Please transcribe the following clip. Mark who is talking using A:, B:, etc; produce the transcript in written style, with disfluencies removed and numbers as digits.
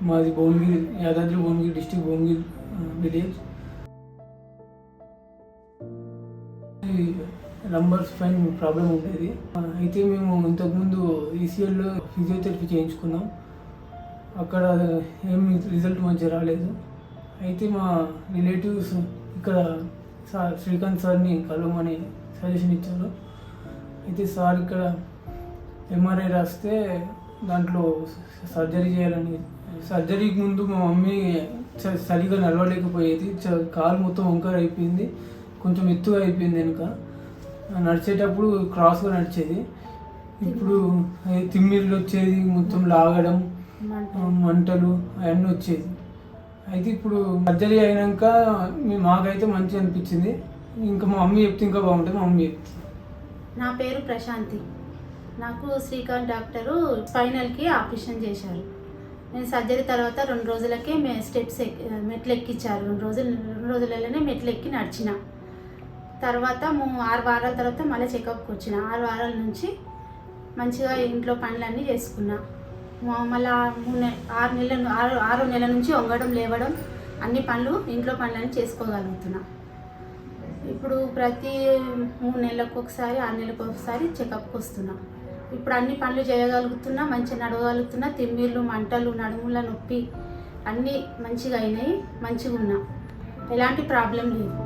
A: మాది Bhuvanagiri, Yadadri Bhuvanagiri district, Bhuvanagiri village. Lumbar spine problem ఉండేది. అయితే మేము ఇంతకుముందు ఈసీఎల్లో ఫిజియోథెరపీ చేయించుకున్నాం. అక్కడ ఏమి రిజల్ట్ మంచిగా రాలేదు. అయితే మా రిలేటివ్స్ ఇక్కడ శ్రీకాంత్ సార్ని కలవమని సజెషన్ ఇచ్చారు. అయితే సార్ ఇక్కడ ఎంఆర్ఐ రాస్తే దాంట్లో సర్జరీ చేయాలని. సర్జరీకి ముందు మా మమ్మీ సరిగా నడవలేకపోయేది. కాలు మొత్తం వంకర అయిపోయింది, కొంచెం ఎత్తుగా అయిపోయింది. వెనుక నడిచేటప్పుడు క్రాస్గా నడిచేది. ఇప్పుడు తిమ్మిర్లు వచ్చేది, మొత్తం లాగడం, మంటలు అవన్నీ వచ్చేది. అయితే ఇప్పుడు సర్జరీ అయినాక మాకైతే మంచిగా అనిపించింది. ఇంకా మా మమ్మీ చెప్తే ఇంకా బాగుంటుంది. మా మమ్మీ చెప్తే.
B: నా పేరు ప్రశాంతి. నాకు శ్రీకాంత్ డాక్టరు స్పైనల్కి ఆపరేషన్ చేశారు. నేను సర్జరీ తర్వాత 2 రోజులకే స్టెప్స్ మెట్లు ఎక్కించారు. 2 రోజులలోనే మెట్లు ఎక్కి నడిచిన. తర్వాత 6 వారాల తర్వాత మళ్ళీ చెకప్కి వచ్చిన. 6 వారాల నుంచి మంచిగా ఇంట్లో పనులన్నీ చేసుకున్నా. మళ్ళీ 6 నెలల నుంచి వంగడం, లేవడం, అన్ని పనులు, ఇంట్లో పనులన్నీ చేసుకోగలుగుతున్నా. ఇప్పుడు ప్రతి 3 నెలలకు ఒకసారి, 6 నెలలకు ఒకసారి చెకప్కి వస్తున్నా. ఇప్పుడు అన్ని పనులు చేయగలుగుతున్నా, మంచిగా నడవగలుగుతున్నా. తిమ్మిర్లు, మంటలు, నడుముల నొప్పి అన్నీ మంచిగా అయినాయి. మంచిగా ఉన్నా, ఎలాంటి ప్రాబ్లం లేదు.